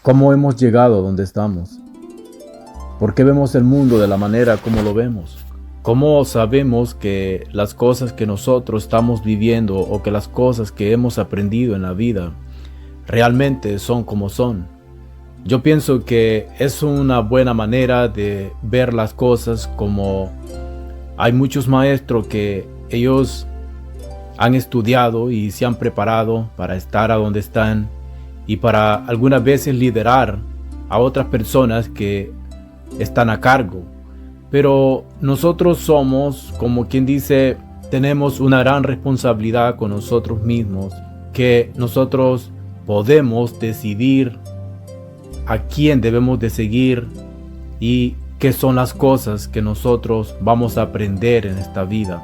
¿Cómo hemos llegado a donde estamos? ¿Por qué vemos el mundo de la manera como lo vemos? ¿Cómo sabemos que las cosas que nosotros estamos viviendo o que las cosas que hemos aprendido en la vida realmente son como son? Yo pienso que es una buena manera de ver las cosas, como hay muchos maestros que ellos han estudiado y se han preparado para estar a donde están y para algunas veces liderar a otras personas que están a cargo. Pero nosotros somos, como quien dice, tenemos una gran responsabilidad con nosotros mismos, que nosotros podemos decidir a quién debemos de seguir y qué son las cosas que nosotros vamos a aprender en esta vida.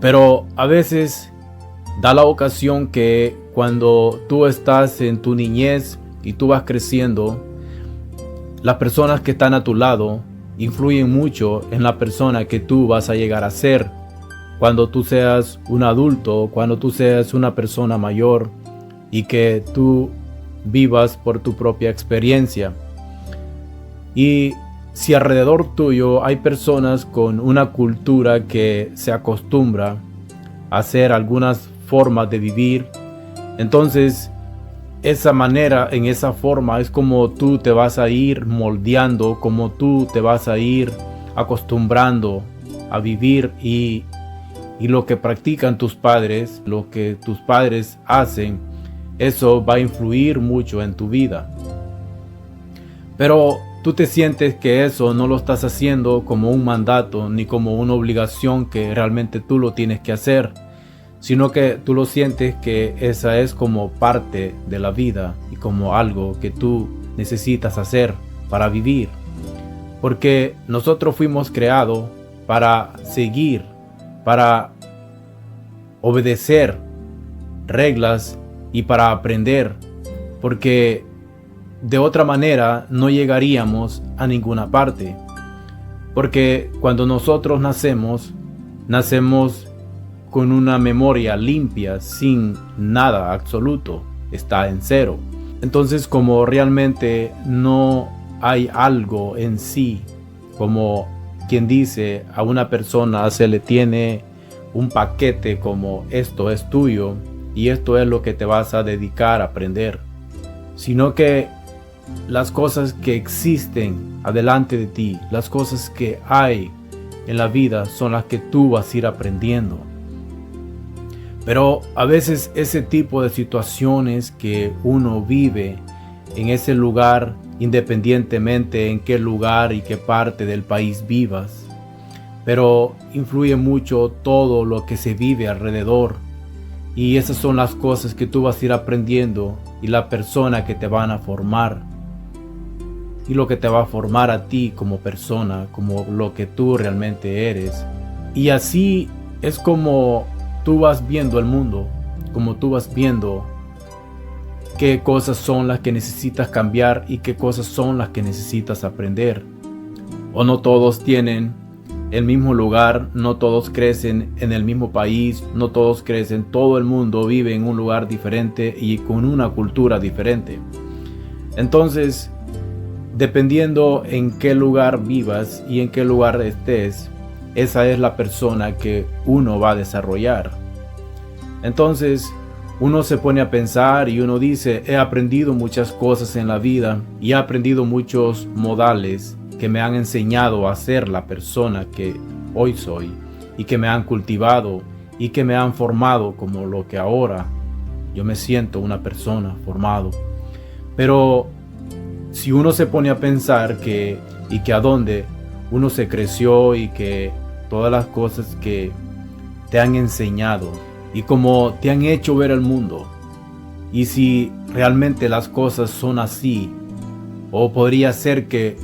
Pero a veces da la ocasión que cuando tú estás en tu niñez y tú vas creciendo, las personas que están a tu lado influyen mucho en la persona que tú vas a llegar a ser cuando tú seas un adulto, cuando tú seas una persona mayor y que tú vivas por tu propia experiencia. Y si alrededor tuyo hay personas con una cultura que se acostumbra a hacer algunas formas de vivir, entonces esa manera, en esa forma es como tú te vas a ir moldeando, como tú te vas a ir acostumbrando a vivir, y lo que practican tus padres, lo que tus padres hacen, eso va a influir mucho en tu vida. Pero tú te sientes que eso no lo estás haciendo como un mandato ni como una obligación que realmente tú lo tienes que hacer, sino que tú lo sientes que esa es como parte de la vida y como algo que tú necesitas hacer para vivir. Porque nosotros fuimos creados para seguir, para obedecer reglas y para aprender, porque de otra manera no llegaríamos a ninguna parte. Porque cuando nosotros nacemos con una memoria limpia, sin nada absoluto, está en cero. Entonces, como realmente no hay algo en sí, como quien dice, a una persona se le tiene un paquete como esto es tuyo y esto es lo que te vas a dedicar a aprender, sino que las cosas que existen adelante de ti, las cosas que hay en la vida son las que tú vas a ir aprendiendo. Pero a veces ese tipo de situaciones que uno vive en ese lugar, independientemente en qué lugar y qué parte del país vivas, pero influye mucho todo lo que se vive alrededor, y esas son las cosas que tú vas a ir aprendiendo y la persona que te van a formar y lo que te va a formar a ti como persona, como lo que tú realmente eres. Y así es como tú vas viendo el mundo, como tú vas viendo qué cosas son las que necesitas cambiar y qué cosas son las que necesitas aprender. O no todos tienen el mismo lugar, no todos crecen en el mismo país, no todos crecen, todo el mundo vive en un lugar diferente y con una cultura diferente. Entonces, dependiendo en qué lugar vivas y en qué lugar estés, esa es la persona que uno va a desarrollar. Entonces, uno se pone a pensar y uno dice, he aprendido muchas cosas en la vida y he aprendido muchos modales que me han enseñado a ser la persona que hoy soy y que me han cultivado y que me han formado como lo que ahora yo me siento una persona formado. Pero si uno se pone a pensar que a dónde uno se creció y que todas las cosas que te han enseñado y cómo te han hecho ver el mundo, y si realmente las cosas son así, o podría ser que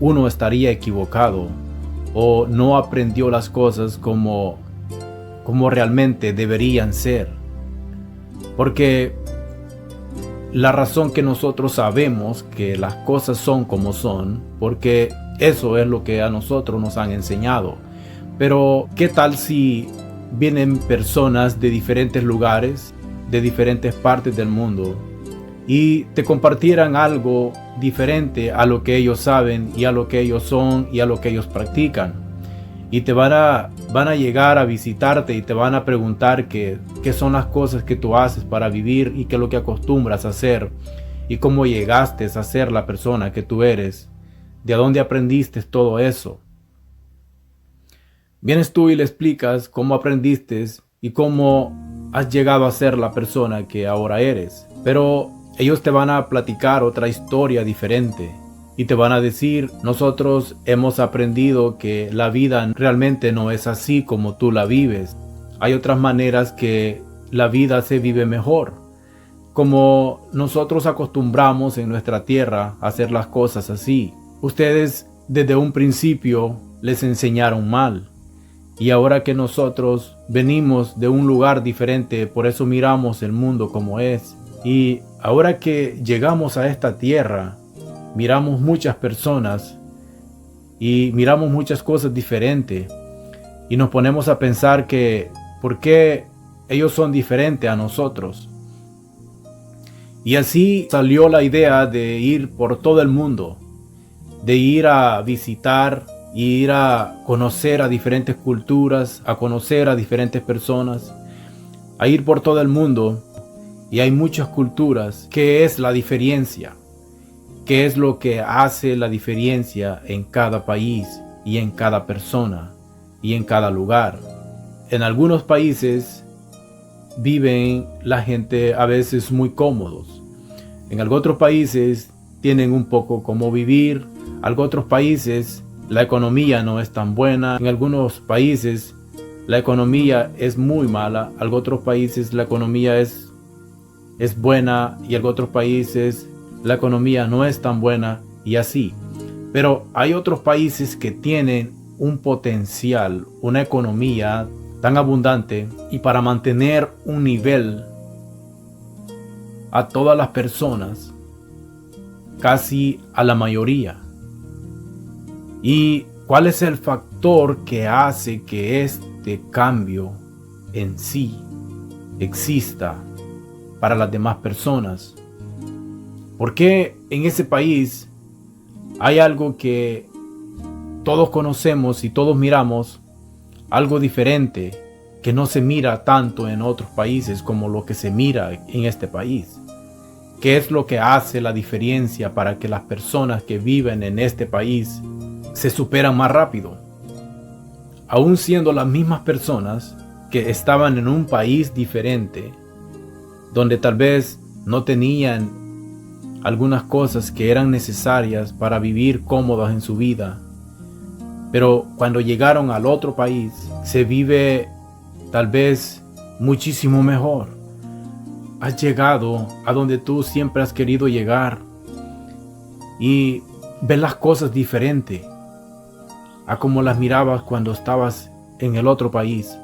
uno estaría equivocado o no aprendió las cosas como realmente deberían ser. Porque la razón que nosotros sabemos que las cosas son como son, porque eso es lo que a nosotros nos han enseñado. Pero ¿qué tal si vienen personas de diferentes lugares, de diferentes partes del mundo, y te compartieran algo diferente a lo que ellos saben y a lo que ellos son y a lo que ellos practican. Y te van a llegar a visitarte y te van a preguntar qué son las cosas que tú haces para vivir y qué es lo que acostumbras a hacer y cómo llegaste a ser la persona que tú eres, de dónde aprendiste todo eso. Vienes tú y le explicas cómo aprendiste y cómo has llegado a ser la persona que ahora eres. Pero ellos te van a platicar otra historia diferente y te van a decir: nosotros hemos aprendido que la vida realmente no es así como tú la vives. Hay otras maneras que la vida se vive mejor. Como nosotros acostumbramos en nuestra tierra a hacer las cosas así. Ustedes desde un principio les enseñaron mal. Y ahora que nosotros venimos de un lugar diferente, por eso miramos el mundo como es. Y ahora que llegamos a esta tierra, miramos muchas personas y miramos muchas cosas diferentes. Y nos ponemos a pensar que ¿por qué ellos son diferentes a nosotros? Y así salió la idea de ir por todo el mundo, de ir a visitar y ir a conocer a diferentes culturas, a conocer a diferentes personas, a ir por todo el mundo. Y hay muchas culturas. ¿Qué es la diferencia? ¿Qué es lo que hace la diferencia en cada país y en cada persona y en cada lugar? En algunos países viven la gente a veces muy cómodos. En algunos otros países tienen un poco cómo vivir. En algunos otros países la economía no es tan buena. En algunos países la economía es muy mala. En algunos otros países la economía es buena y en otros países la economía no es tan buena y así. Pero hay otros países que tienen un potencial, una economía tan abundante y para mantener un nivel a todas las personas, casi a la mayoría. ¿Y cuál es el factor que hace que este cambio en sí exista para las demás personas? ¿Por qué en ese país hay algo que todos conocemos y todos miramos, algo diferente que no se mira tanto en otros países como lo que se mira en este país? ¿Qué es lo que hace la diferencia para que las personas que viven en este país se superan más rápido? Aún siendo las mismas personas que estaban en un país diferente, donde tal vez no tenían algunas cosas que eran necesarias para vivir cómodas en su vida, pero cuando llegaron al otro país se vive tal vez muchísimo mejor. Has llegado a donde tú siempre has querido llegar y ves las cosas diferente a como las mirabas cuando estabas en el otro país.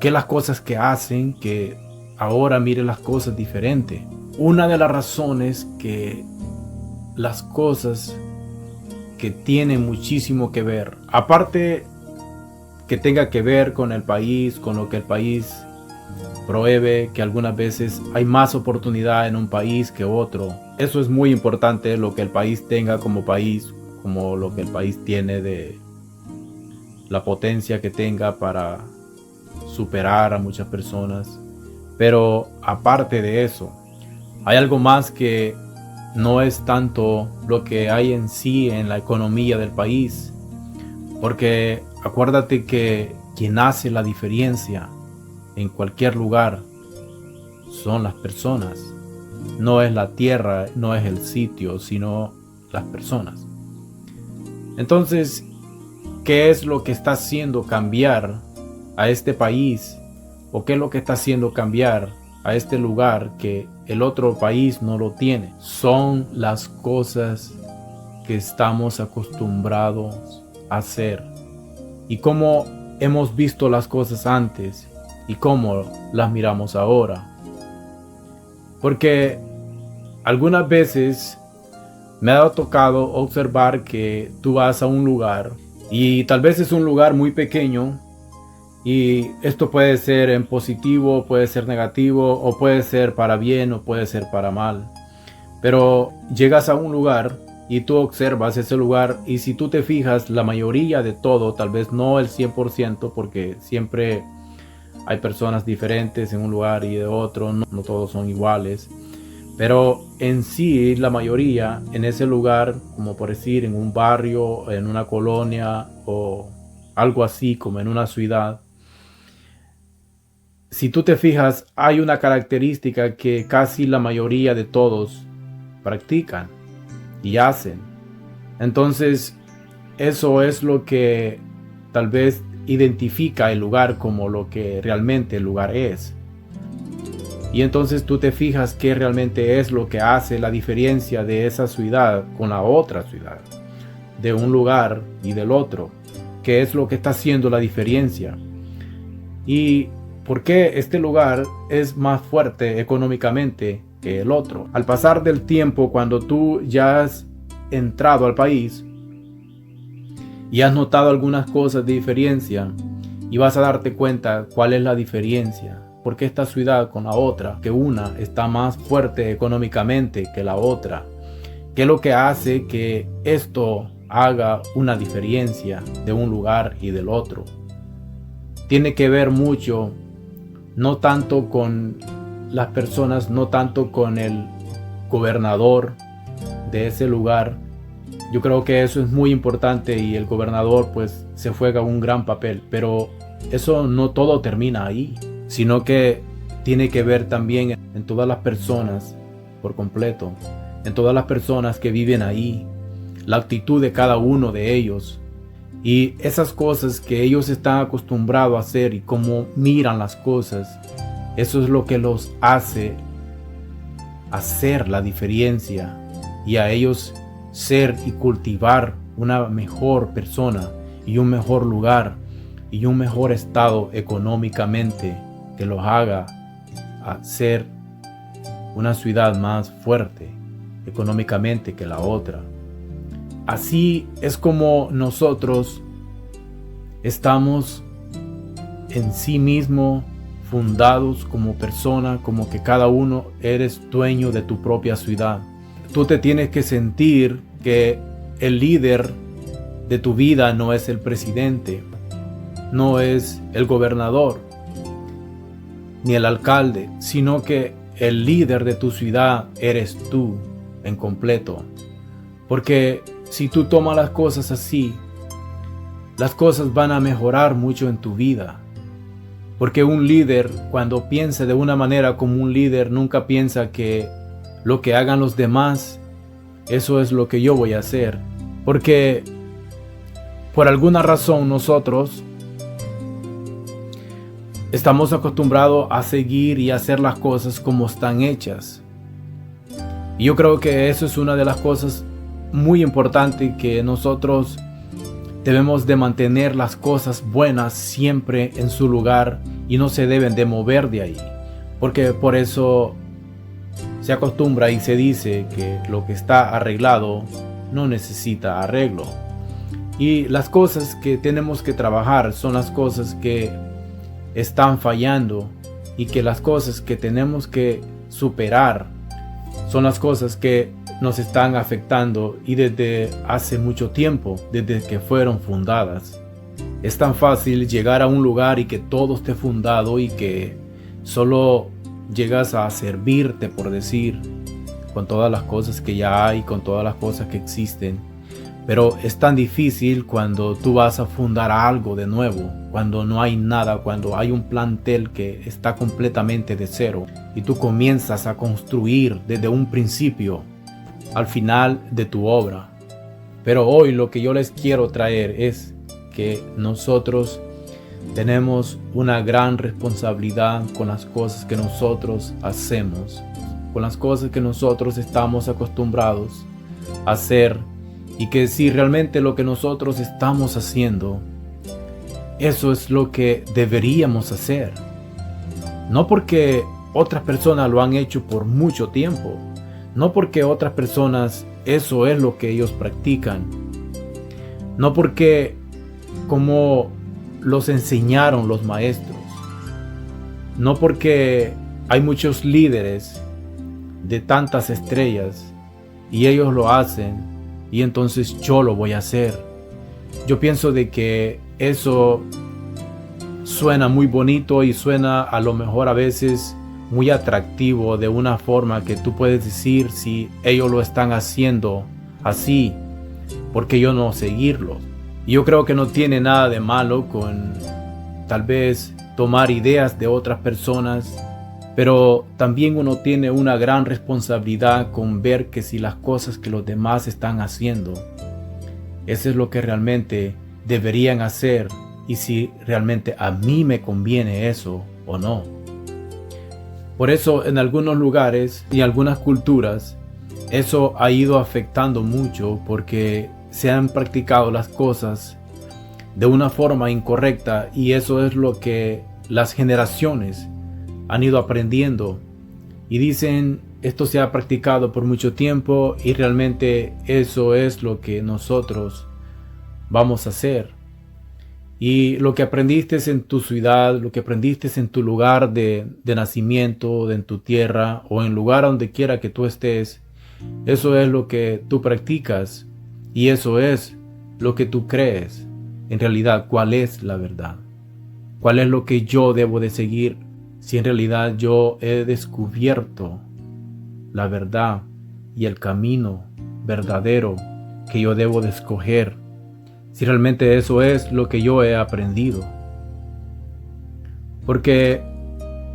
¿Qué las cosas que hacen que ahora mire las cosas diferente? Una de las razones que las cosas que tienen muchísimo que ver, aparte que tenga que ver con el país, con lo que el país provee, que algunas veces hay más oportunidad en un país que otro. Eso es muy importante, lo que el país tenga como país, como lo que el país tiene de la potencia que tenga para superar a muchas personas. Pero aparte de eso, hay algo más que no es tanto lo que hay en sí en la economía del país. Porque acuérdate que quien hace la diferencia en cualquier lugar son las personas. No es la tierra, no es el sitio, sino las personas. Entonces, ¿qué es lo que está haciendo cambiar a este país? ¿O qué es lo que está haciendo cambiar a este lugar que el otro país no lo tiene? Son las cosas que estamos acostumbrados a hacer y cómo hemos visto las cosas antes y cómo las miramos ahora. Porque algunas veces me ha tocado observar que tú vas a un lugar y tal vez es un lugar muy pequeño y esto puede ser en positivo, puede ser negativo o puede ser para bien o puede ser para mal. Pero llegas a un lugar y tú observas ese lugar, y si tú te fijas, la mayoría de todo, tal vez no el 100%, porque siempre hay personas diferentes en un lugar y de otro, no todos son iguales. Pero en sí, la mayoría en ese lugar, como por decir en un barrio, en una colonia o algo así como en una ciudad, si tú te fijas, hay una característica que casi la mayoría de todos practican y hacen. Entonces, eso es lo que tal vez identifica el lugar como lo que realmente el lugar es. Y entonces tú te fijas qué realmente es lo que hace la diferencia de esa ciudad con la otra ciudad, de un lugar y del otro, qué es lo que está haciendo la diferencia. Y por qué este lugar es más fuerte económicamente que el otro. Al pasar del tiempo, cuando tú ya has entrado al país y has notado algunas cosas de diferencia, y vas a darte cuenta cuál es la diferencia. ¿Por qué esta ciudad con la otra, que una está más fuerte económicamente que la otra? ¿Qué es lo que hace que esto haga una diferencia de un lugar y del otro? Tiene que ver mucho, no tanto con las personas, no tanto con el gobernador de ese lugar. Yo creo que eso es muy importante y el gobernador pues se juega un gran papel, pero eso no todo termina ahí, sino que tiene que ver también en todas las personas por completo, en todas las personas que viven ahí, la actitud de cada uno de ellos y esas cosas que ellos están acostumbrados a hacer y cómo miran las cosas. Eso es lo que los hace hacer la diferencia y a ellos ser y cultivar una mejor persona y un mejor lugar y un mejor estado económicamente, que los haga a ser una ciudad más fuerte económicamente que la otra. Así es como nosotros estamos en sí mismo fundados como persona, como que cada uno eres dueño de tu propia ciudad. Tú te tienes que sentir que el líder de tu vida no es el presidente, no es el gobernador, ni el alcalde, sino que el líder de tu ciudad eres tú en completo. Porque si tú tomas las cosas así, las cosas van a mejorar mucho en tu vida. Porque un líder, cuando piensa de una manera como un líder, nunca piensa que lo que hagan los demás, eso es lo que yo voy a hacer. Porque por alguna razón nosotros estamos acostumbrados a seguir y hacer las cosas como están hechas. Y yo creo que eso es una de las cosas muy importantes, que nosotros debemos de mantener las cosas buenas siempre en su lugar y no se deben de mover de ahí. Porque por eso se acostumbra y se dice que lo que está arreglado no necesita arreglo. Y las cosas que tenemos que trabajar son las cosas que están fallando, y que las cosas que tenemos que superar son las cosas que nos están afectando y desde hace mucho tiempo, desde que fueron fundadas. Es tan fácil llegar a un lugar y que todo esté fundado y que solo llegas a servirte, por decir, con todas las cosas que ya hay, con todas las cosas que existen. Pero es tan difícil cuando tú vas a fundar algo de nuevo, cuando no hay nada, cuando hay un plantel que está completamente de cero y tú comienzas a construir desde un principio al final de tu obra. Pero hoy lo que yo les quiero traer es que nosotros tenemos una gran responsabilidad con las cosas que nosotros hacemos, con las cosas que nosotros estamos acostumbrados a hacer, y que si realmente lo que nosotros estamos haciendo, eso es lo que deberíamos hacer. No porque otras personas lo han hecho por mucho tiempo, no porque otras personas eso es lo que ellos practican, no porque como los enseñaron los maestros, no porque hay muchos líderes de tantas estrellas y ellos lo hacen y entonces yo lo voy a hacer. Yo pienso de que eso suena muy bonito y suena a lo mejor a veces muy atractivo de una forma que tú puedes decir, si ellos lo están haciendo así, ¿por qué yo no seguirlo? Y yo creo que no tiene nada de malo con tal vez tomar ideas de otras personas, pero también uno tiene una gran responsabilidad con ver que si las cosas que los demás están haciendo, eso es lo que realmente deberían hacer y si realmente a mí me conviene eso o no. Por eso en algunos lugares y algunas culturas eso ha ido afectando mucho porque se han practicado las cosas de una forma incorrecta y eso es lo que las generaciones han ido aprendiendo y dicen esto se ha practicado por mucho tiempo y realmente eso es lo que nosotros vamos a hacer. Y lo que aprendiste en tu ciudad, lo que aprendiste en tu lugar de nacimiento, en tu tierra o en lugar donde quiera que tú estés, eso es lo que tú practicas y eso es lo que tú crees. En realidad, ¿cuál es la verdad? ¿Cuál es lo que yo debo de seguir si en realidad yo he descubierto la verdad y el camino verdadero que yo debo de escoger? Si realmente eso es lo que yo he aprendido. Porque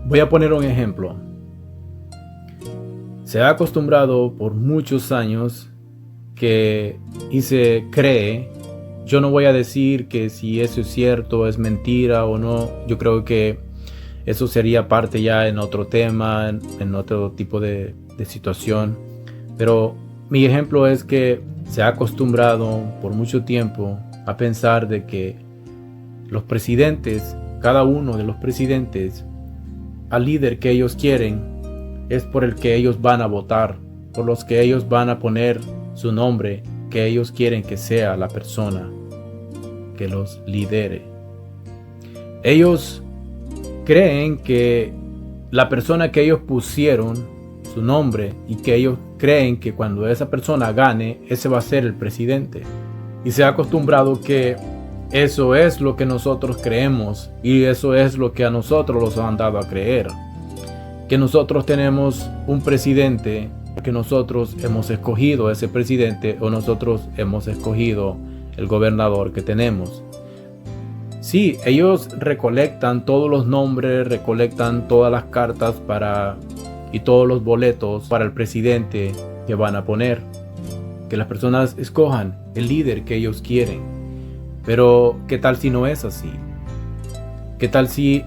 voy a poner un ejemplo. Se ha acostumbrado por muchos años que y se cree, yo no voy a decir que si eso es cierto, es mentira o no, yo creo que eso sería parte ya en otro tema, en otro tipo de situación, pero mi ejemplo es que se ha acostumbrado por mucho tiempo a pensar de que los presidentes, cada uno de los presidentes, al líder que ellos quieren, es por el que ellos van a votar, por los que ellos van a poner su nombre, que ellos quieren que sea la persona que los lidere. Ellos creen que la persona que ellos pusieron su nombre y que ellos creen que cuando esa persona gane, ese va a ser el presidente. Y se ha acostumbrado que eso es lo que nosotros creemos y eso es lo que a nosotros nos han dado a creer. Que nosotros tenemos un presidente, que nosotros hemos escogido ese presidente o nosotros hemos escogido el gobernador que tenemos. Sí, ellos recolectan todos los nombres, recolectan todas las cartas y todos los boletos para el presidente que van a poner. Que las personas escojan el líder que ellos quieren. Pero ¿qué tal si no es así? ¿Qué tal si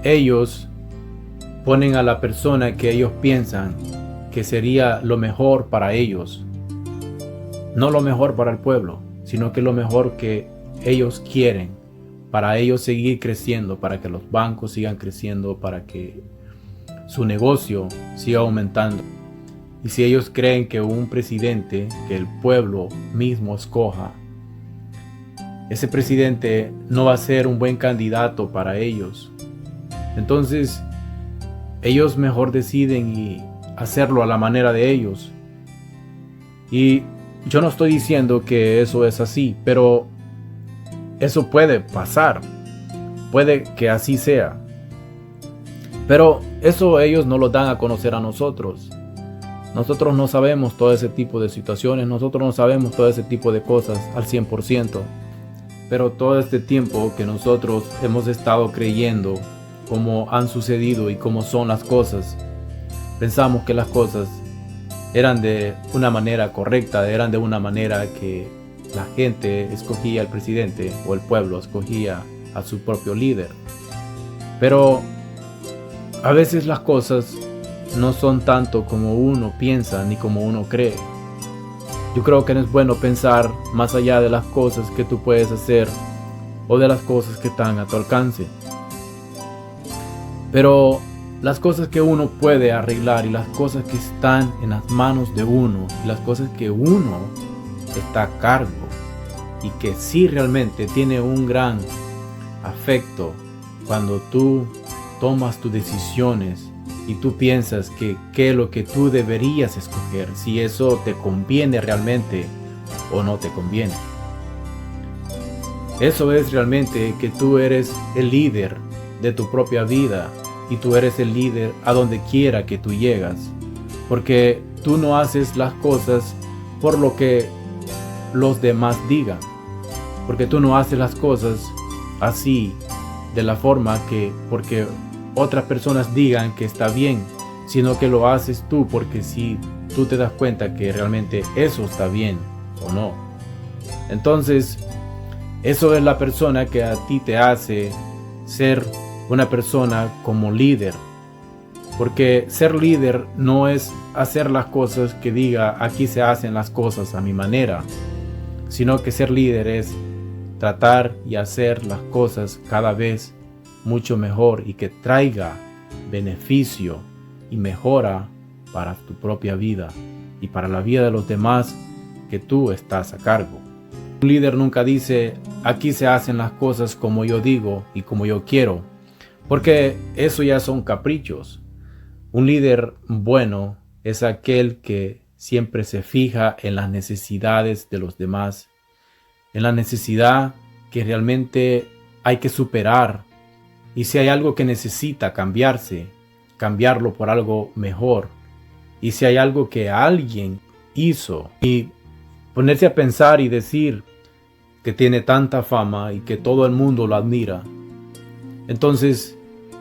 ellos ponen a la persona que ellos piensan que sería lo mejor para ellos? No lo mejor para el pueblo, sino que lo mejor que ellos quieren para ellos seguir creciendo, para que los bancos sigan creciendo, para que su negocio siga aumentando. Y si ellos creen que un presidente que el pueblo mismo escoja, ese presidente no va a ser un buen candidato para ellos, entonces ellos mejor deciden y hacerlo a la manera de ellos. Y yo no estoy diciendo que eso es así, pero eso puede pasar, puede que así sea. Pero eso ellos no lo dan a conocer a nosotros. Nosotros no sabemos todo ese tipo de situaciones, nosotros no sabemos todo ese tipo de cosas al 100%. Pero todo este tiempo que nosotros hemos estado creyendo cómo han sucedido y cómo son las cosas, pensamos que las cosas eran de una manera correcta, eran de una manera que la gente escogía al presidente o el pueblo escogía a su propio líder. Pero a veces las cosas no son tanto como uno piensa ni como uno cree. Yo creo que no es bueno pensar más allá de las cosas que tú puedes hacer o de las cosas que están a tu alcance. Pero las cosas que uno puede arreglar y las cosas que están en las manos de uno y las cosas que uno está a cargo y que sí realmente tiene un gran afecto cuando tú tomas tus decisiones y tú piensas que qué es lo que tú deberías escoger, si eso te conviene realmente o no te conviene. Eso es realmente que tú eres el líder de tu propia vida y tú eres el líder a donde quiera que tú llegas, porque tú no haces las cosas por lo que los demás digan, porque tú no haces las cosas así de la forma que porque otras personas digan que está bien, sino que lo haces tú porque si tú te das cuenta que realmente eso está bien o no. Entonces, eso es la persona que a ti te hace ser una persona como líder. Porque ser líder no es hacer las cosas que diga aquí se hacen las cosas a mi manera, sino que ser líder es tratar y hacer las cosas cada vez mucho mejor y que traiga beneficio y mejora para tu propia vida y para la vida de los demás que tú estás a cargo. Un líder nunca dice aquí se hacen las cosas como yo digo y como yo quiero, porque eso ya son caprichos. Un líder bueno es aquel que siempre se fija en las necesidades de los demás, en la necesidad que realmente hay que superar. Y si hay algo que necesita cambiarse, cambiarlo por algo mejor. Y si hay algo que alguien hizo y ponerse a pensar y decir que tiene tanta fama y que todo el mundo lo admira, entonces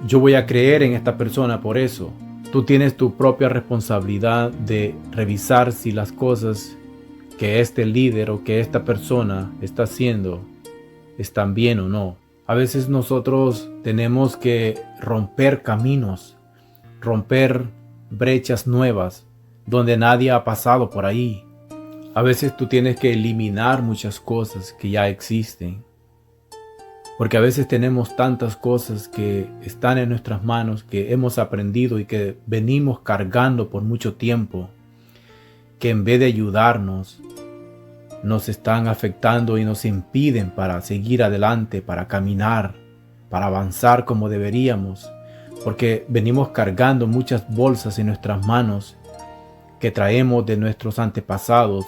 yo voy a creer en esta persona por eso. Tú tienes tu propia responsabilidad de revisar si las cosas que este líder o que esta persona está haciendo están bien o no. A veces nosotros tenemos que romper caminos, romper brechas nuevas donde nadie ha pasado por ahí. A veces tú tienes que eliminar muchas cosas que ya existen. Porque a veces tenemos tantas cosas que están en nuestras manos, que hemos aprendido y que venimos cargando por mucho tiempo, que en vez de ayudarnos, nos están afectando y nos impiden para seguir adelante, para caminar, para avanzar como deberíamos. Porque venimos cargando muchas bolsas en nuestras manos que traemos de nuestros antepasados,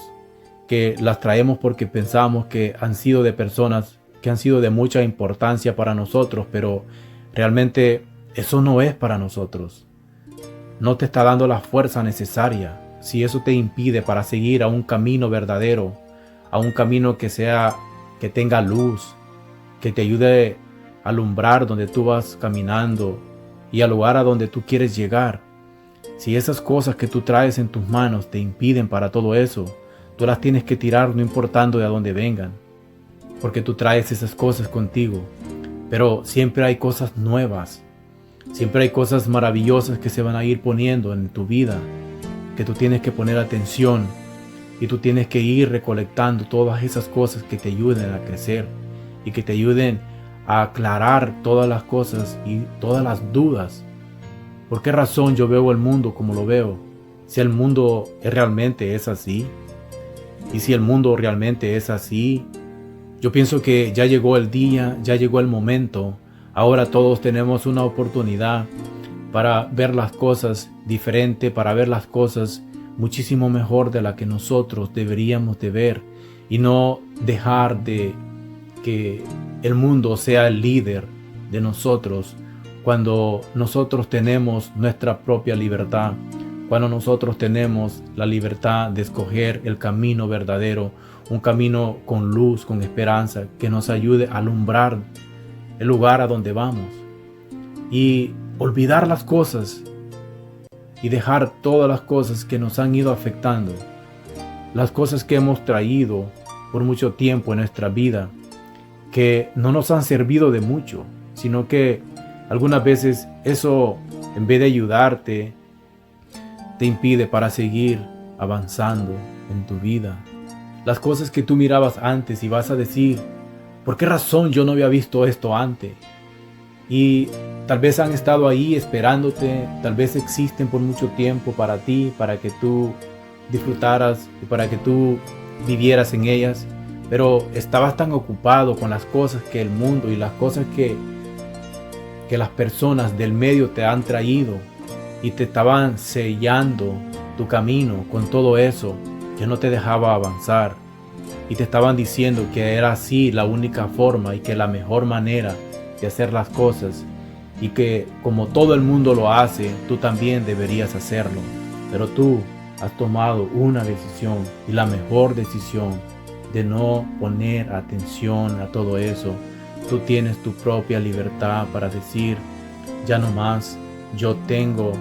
que las traemos porque pensamos que han sido de personas que han sido de mucha importancia para nosotros, pero realmente eso no es para nosotros. No te está dando la fuerza necesaria. Si eso te impide para seguir a un camino verdadero, a un camino que tenga luz, que te ayude a alumbrar donde tú vas caminando y al lugar a donde tú quieres llegar. Si esas cosas que tú traes en tus manos te impiden para todo eso, tú las tienes que tirar no importando de dónde vengan, porque tú traes esas cosas contigo. Pero siempre hay cosas nuevas, siempre hay cosas maravillosas que se van a ir poniendo en tu vida, que tú tienes que poner atención y tú tienes que ir recolectando todas esas cosas que te ayuden a crecer y que te ayuden a aclarar todas las cosas y todas las dudas. ¿Por qué razón yo veo el mundo como lo veo? Si el mundo realmente es así, y si el mundo realmente es así, yo pienso que ya llegó el día, ya llegó el momento. Ahora todos tenemos una oportunidad para ver las cosas diferente, para ver las cosas muchísimo mejor de la que nosotros deberíamos de ver y no dejar de que el mundo sea el líder de nosotros cuando nosotros tenemos nuestra propia libertad, cuando nosotros tenemos la libertad de escoger el camino verdadero, un camino con luz, con esperanza, que nos ayude a alumbrar el lugar a donde vamos y olvidar las cosas y dejar todas las cosas que nos han ido afectando, las cosas que hemos traído por mucho tiempo en nuestra vida, que no nos han servido de mucho, sino que algunas veces eso, en vez de ayudarte, te impide para seguir avanzando en tu vida. Las cosas que tú mirabas antes y vas a decir, ¿por qué razón yo no había visto esto antes? Y tal vez han estado ahí esperándote, tal vez existen por mucho tiempo para ti, para que tú disfrutaras y para que tú vivieras en ellas, pero estabas tan ocupado con las cosas que el mundo y las cosas que las personas del medio te han traído, y te estaban sellando tu camino con todo eso que no te dejaba avanzar, y te estaban diciendo que era así la única forma y que la mejor manera de hacer las cosas, y que como todo el mundo lo hace, tú también deberías hacerlo. Pero tú has tomado una decisión, y la mejor decisión, de no poner atención a todo eso. Tú tienes tu propia libertad para decir, ya no más, yo tengo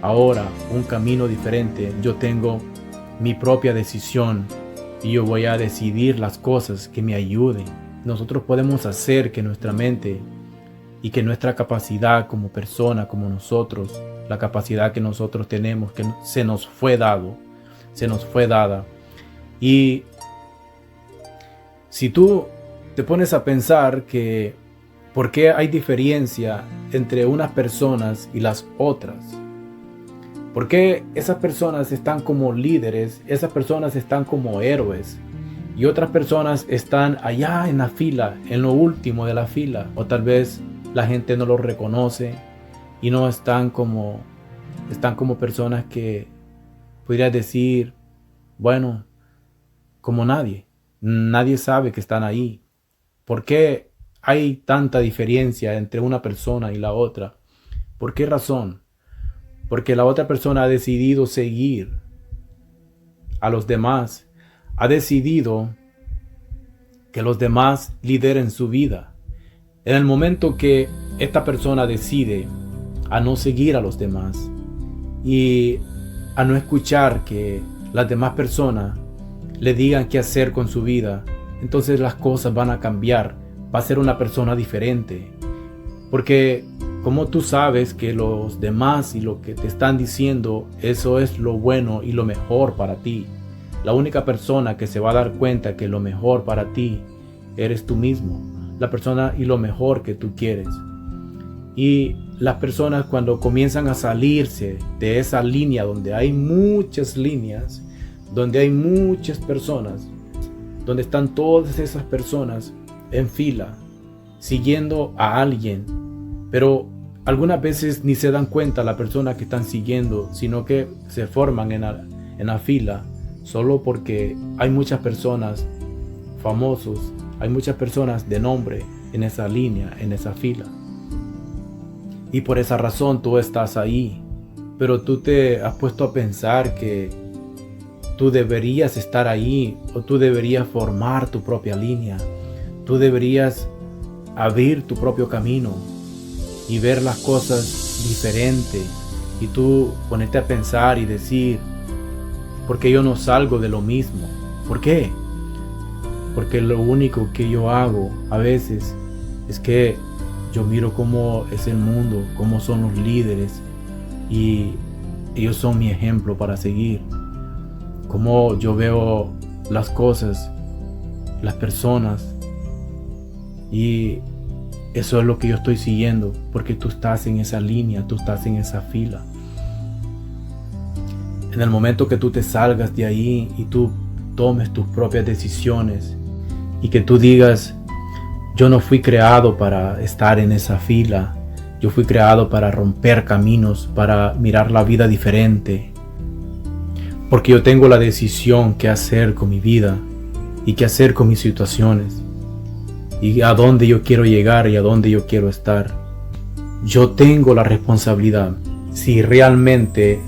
ahora un camino diferente, yo tengo mi propia decisión y yo voy a decidir las cosas que me ayuden. Nosotros podemos hacer que nuestra mente y que nuestra capacidad como persona, como nosotros, la capacidad que nosotros tenemos, que se nos fue dada. Y si tú te pones a pensar que por qué hay diferencia entre unas personas y las otras, por qué esas personas están como líderes, esas personas están como héroes, y otras personas están allá en la fila, en lo último de la fila, o tal vez la gente no los reconoce y no están como personas que podrías decir, bueno, como nadie sabe que están ahí. ¿Por qué hay tanta diferencia entre una persona y la otra? ¿Por qué razón? Porque la otra persona ha decidido seguir a los demás, ha decidido que los demás lideren su vida. En el momento que esta persona decide a no seguir a los demás y a no escuchar que las demás personas le digan qué hacer con su vida, entonces las cosas van a cambiar, va a ser una persona diferente. Porque como tú sabes que los demás y lo que te están diciendo, eso es lo bueno y lo mejor para ti, la única persona que se va a dar cuenta que lo mejor para ti eres tú mismo, la persona y lo mejor que tú quieres. Y las personas, cuando comienzan a salirse de esa línea donde hay muchas líneas, donde hay muchas personas, donde están todas esas personas en fila siguiendo a alguien, pero algunas veces ni se dan cuenta la persona que están siguiendo, sino que se forman en la fila solo porque hay muchas personas famosos, hay muchas personas de nombre en esa línea, en esa fila. Y por esa razón tú estás ahí. Pero tú te has puesto a pensar que tú deberías estar ahí, o tú deberías formar tu propia línea. Tú deberías abrir tu propio camino y ver las cosas diferente. Y tú ponerte a pensar y decir, ¿por qué yo no salgo de lo mismo? ¿Por qué? Porque lo único que yo hago a veces es que yo miro cómo es el mundo, cómo son los líderes, y ellos son mi ejemplo para seguir. Cómo yo veo las cosas, las personas, y eso es lo que yo estoy siguiendo, porque tú estás en esa línea, tú estás en esa fila. En el momento que tú te salgas de ahí y tú tomes tus propias decisiones y que tú digas, yo no fui creado para estar en esa fila, yo fui creado para romper caminos, para mirar la vida diferente, porque yo tengo la decisión qué hacer con mi vida y qué hacer con mis situaciones y a dónde yo quiero llegar y a dónde yo quiero estar. Yo tengo la responsabilidad. Si realmente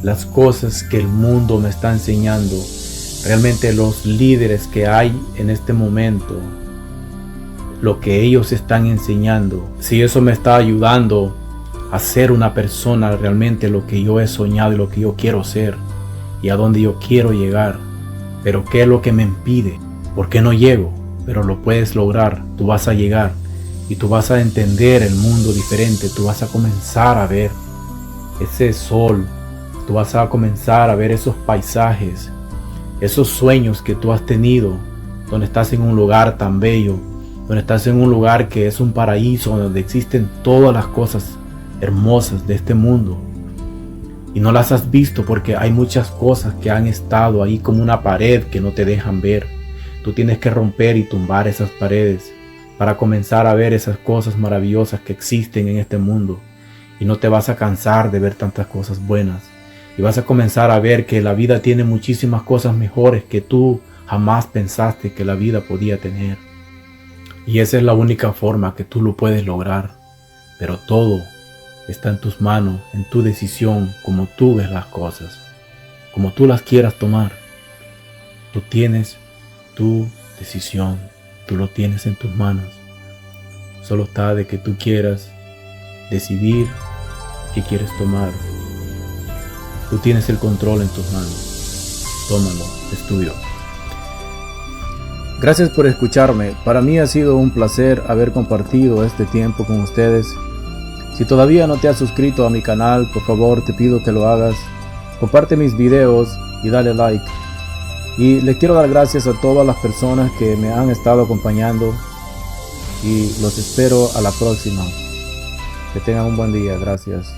las cosas que el mundo me está enseñando, realmente los líderes que hay en este momento, lo que ellos están enseñando, si eso me está ayudando a ser una persona realmente lo que yo he soñado y lo que yo quiero ser y a dónde yo quiero llegar, pero qué es lo que me impide, por qué no llego, pero lo puedes lograr, tú vas a llegar y tú vas a entender el mundo diferente, tú vas a comenzar a ver ese sol, tú vas a comenzar a ver esos paisajes, esos sueños que tú has tenido, donde estás en un lugar tan bello, donde estás en un lugar que es un paraíso, donde existen todas las cosas hermosas de este mundo y no las has visto porque hay muchas cosas que han estado ahí como una pared que no te dejan ver. Tú tienes que romper y tumbar esas paredes para comenzar a ver esas cosas maravillosas que existen en este mundo. y no te vas a cansar de ver tantas cosas buenas. Y vas a comenzar a ver que la vida tiene muchísimas cosas mejores que tú jamás pensaste que la vida podía tener. Y esa es la única forma que tú lo puedes lograr. Pero todo está en tus manos, en tu decisión, como tú ves las cosas, como tú las quieras tomar. Tú tienes tu decisión, tú lo tienes en tus manos. Solo está de que tú quieras decidir qué quieres tomar. Tú tienes el control en tus manos. Tómalo, es tuyo. Gracias por escucharme. Para mí ha sido un placer haber compartido este tiempo con ustedes. Si todavía no te has suscrito a mi canal, por favor te pido que lo hagas. Comparte mis videos y dale like. Y les quiero dar gracias a todas las personas que me han estado acompañando. Y los espero a la próxima. Que tengan un buen día. Gracias.